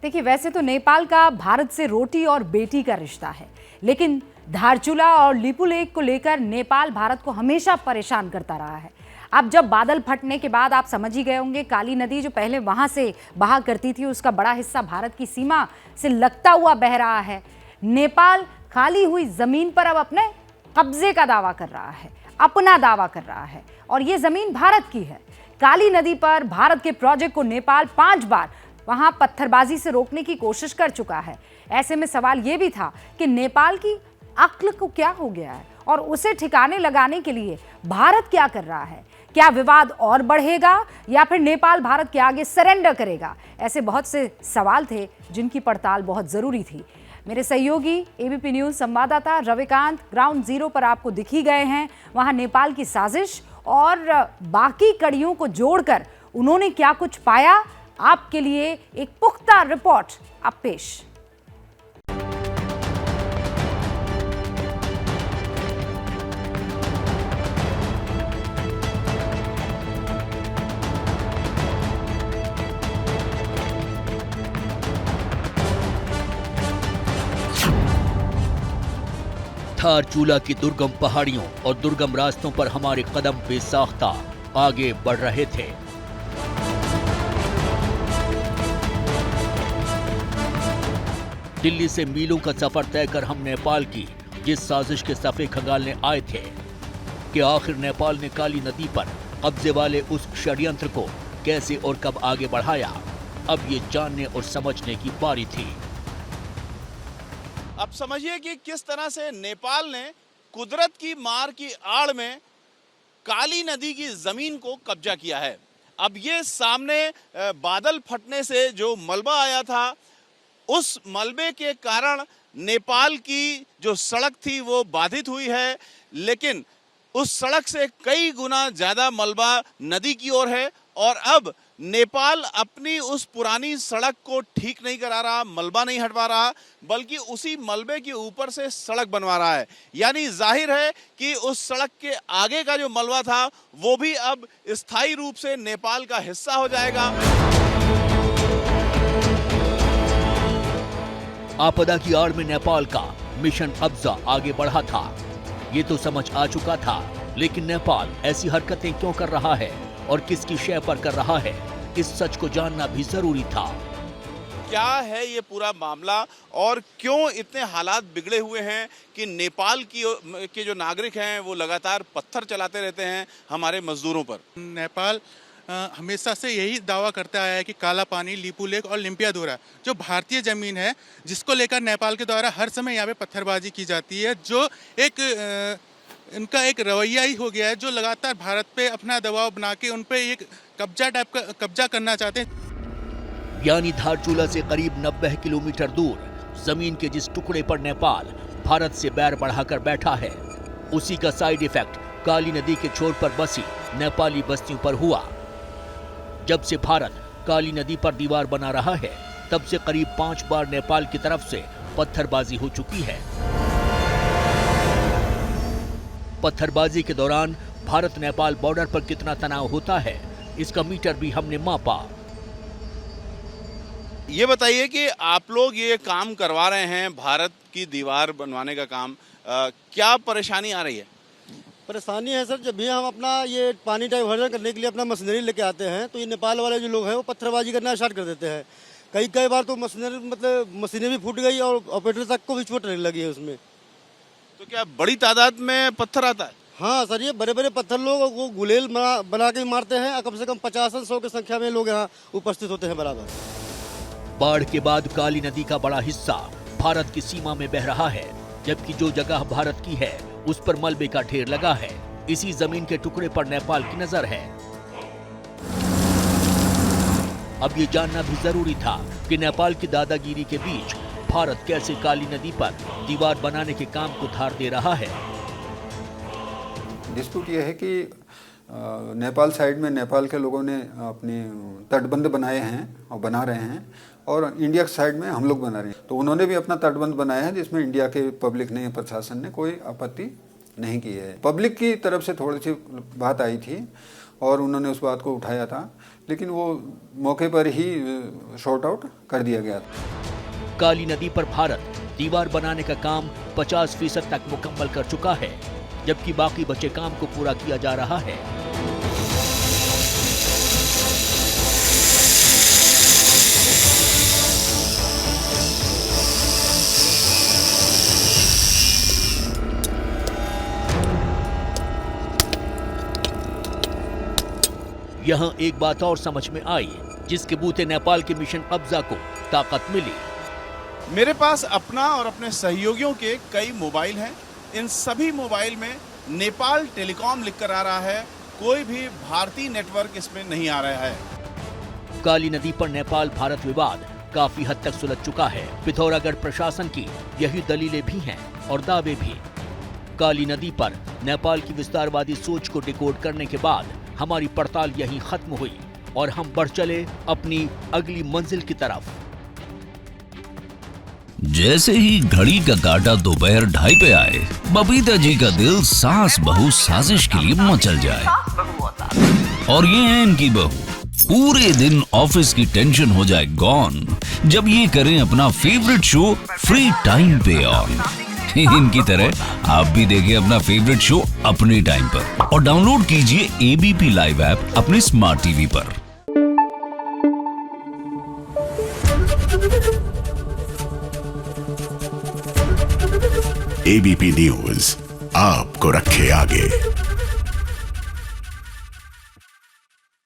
देखिए, वैसे तो नेपाल का भारत से रोटी और बेटी का रिश्ता है, लेकिन धारचूला और लिपुलेख को लेकर नेपाल भारत को हमेशा परेशान करता रहा है। अब जब बादल फटने के बाद आप समझ ही गए होंगे, काली नदी जो पहले वहां से बहा करती थी, उसका बड़ा हिस्सा भारत की सीमा से लगता हुआ बह रहा है। नेपाल खाली हुई जमीन पर अब अपने कब्जे का दावा कर रहा है, अपना दावा कर रहा है, और ये जमीन भारत की है। काली नदी पर भारत के प्रोजेक्ट को नेपाल 5 बार वहां पत्थरबाजी से रोकने की कोशिश कर चुका है। ऐसे में सवाल यह भी था कि नेपाल की अक्ल को क्या हो गया है और उसे ठिकाने लगाने के लिए भारत क्या कर रहा है। क्या विवाद और बढ़ेगा या फिर नेपाल भारत के आगे सरेंडर करेगा? ऐसे बहुत से सवाल थे जिनकी पड़ताल बहुत जरूरी थी। मेरे सहयोगी एबीपी न्यूज संवाददाता रविकांत ग्राउंड जीरो पर आपको दिख ही गए हैं। वहां नेपाल की साजिश और बाकी कड़ियों को जोड़कर उन्होंने क्या कुछ पाया, आपके लिए एक पुख्ता रिपोर्ट अब पेश। धारचूला की दुर्गम पहाड़ियों और दुर्गम रास्तों पर हमारे कदम बेसाख्ता आगे बढ़ रहे थे। दिल्ली से मीलों का सफर तय कर हम नेपाल की जिस साजिश के सफे खंगालने आए थे कि आखिर नेपाल ने काली नदी पर कब्जे वाले उस षड्यंत्र को कैसे और कब आगे बढ़ाया, अब ये जानने और समझने की बारी थी। अब समझिए कि किस तरह से नेपाल ने कुदरत की मार की आड़ में काली नदी की जमीन को कब्जा किया है। अब ये सामने बादल फटने से जो मलबा आया था, उस मलबे के कारण नेपाल की जो सड़क थी वो बाधित हुई है, लेकिन उस सड़क से कई गुना ज्यादा मलबा नदी की ओर है। और अब नेपाल अपनी उस पुरानी सड़क को ठीक नहीं करा रहा, मलबा नहीं हटवा रहा, बल्कि उसी मलबे के ऊपर से सड़क बनवा रहा है। यानी जाहिर है कि उस सड़क के आगे का जो मलबा था वो भी अब स्थायी रूप से नेपाल का हिस्सा हो जाएगा। आपदा की आड़ में नेपाल का मिशन कब्जा आगे बढ़ा था, ये तो समझ आ चुका था, लेकिन नेपाल ऐसी हरकतें क्यों कर रहा है और किसकी शय पर कर रहा है, इस सच को जानना भी जरूरी था। क्या है ये पूरा मामला और क्यों इतने हालात बिगड़े हुए हैं कि नेपाल के जो नागरिक हैं वो लगातार पत्थर चलाते रहते हैं हमारे मजदूरों पर। नेपाल हमेशा से यही दावा करता आया है कि काला पानी, लिपुलेख और लिम्पियाधुरा जो भारतीय जमीन है, जिसको लेकर नेपाल के द्वारा हर समय यहाँ पे पत्थरबाजी की जाती है, जो एक इनका एक रवैया ही हो गया है, जो लगातार भारत पे अपना दबाव बना के उन पे एक कब्जा करना चाहते हैं। यानी धारचूला से करीब 90 किलोमीटर दूर जमीन के जिस टुकड़े पर नेपाल भारत से बैर बढ़ाकर बैठा है, उसी का साइड इफेक्ट काली नदी के छोर पर बसी नेपाली बस्तियों पर हुआ। जब से भारत काली नदी पर दीवार बना रहा है, तब से करीब 5 बार नेपाल की तरफ से पत्थरबाजी हो चुकी है। पत्थरबाजी के दौरान भारत नेपाल बॉर्डर पर कितना तनाव होता है, इसका मीटर भी हमने मापा। ये बताइए कि आप लोग ये काम करवा रहे हैं, भारत की दीवार बनवाने का काम, क्या परेशानी आ रही है? परेशानी है सर, जब भी हम अपना ये पानी डाइवर्जन करने के लिए अपना मशीनरी लेके आते हैं तो ये नेपाल वाले जो लोग हैं वो पत्थरबाजी करना स्टार्ट कर देते हैं। कई बार तो मशीनें भी फूट गई और ऑपरेटर तक को भी चोट लगी है उसमें। तो क्या बड़ी तादाद में पत्थर आता है? हाँ सर, ये बड़े बड़े पत्थर लोग वो गुलेल बना के मारते हैं। कम से कम 50-100 की संख्या में लोग यहाँ उपस्थित होते हैं बराबर। बाढ़ के बाद काली नदी का बड़ा हिस्सा भारत की सीमा में बह रहा है, जबकि जो जगह भारत की है उस पर मलबे का ढेर लगा है। इसी जमीन के टुकड़े पर नेपाल की नजर है। अब ये जानना भी जरूरी था कि नेपाल की दादागिरी के बीच भारत कैसे काली नदी पर दीवार बनाने के काम को धार दे रहा है। डिस्प्यूट ये है कि नेपाल साइड में नेपाल के लोगों ने अपने तटबंध बनाए हैं और बना रहे हैं, और इंडिया साइड में हम लोग बना रहे हैं। तो उन्होंने भी अपना तटबंध बनाया है जिसमें इंडिया के पब्लिक ने, प्रशासन ने कोई आपत्ति नहीं की है। पब्लिक की तरफ से थोड़ी सी बात आई थी और उन्होंने उस बात को उठाया था, लेकिन वो मौके पर ही शॉर्ट आउट कर दिया गया था। काली नदी पर भारत दीवार बनाने का काम 50% तक मुकम्मल कर चुका है, जबकि बाकी बचे काम को पूरा किया जा रहा है। यहाँ एक बात और समझ में आई, जिसके बूते नेपाल के मिशन कब्जा को ताकत मिली। मेरे पास अपना और अपने सहयोगियों के कई मोबाइल हैं। इन सभी मोबाइल में नेपाल टेलीकॉम लिखकर आ रहा है, कोई भी भारतीय नेटवर्क इसमें नहीं आ रहा है। काली नदी पर नेपाल भारत विवाद काफी हद तक सुलझ चुका है। पिथौरागढ़ प्रशासन की यही दलीलें भी हैं और दावे भी। काली नदी पर नेपाल की विस्तारवादी सोच को डिकोड करने के बाद हमारी पड़ताल यहीं खत्म हुई और हम बढ़ चले अपनी अगली मंजिल की तरफ। जैसे ही घड़ी का काटा दोपहर 2:30 पे आए, बबीता जी का दिल सास बहू साजिश के लिए मचल जाए। और ये है इनकी बहू, पूरे दिन ऑफिस की टेंशन हो जाए गॉन जब ये करें अपना फेवरेट शो फ्री टाइम पे ऑन। इनकी तरह आप भी देखिए अपना फेवरेट शो अपने टाइम पर और डाउनलोड कीजिए एबीपी लाइव ऐप अपने स्मार्ट टीवी पर। एबीपी न्यूज आपको रखे आगे।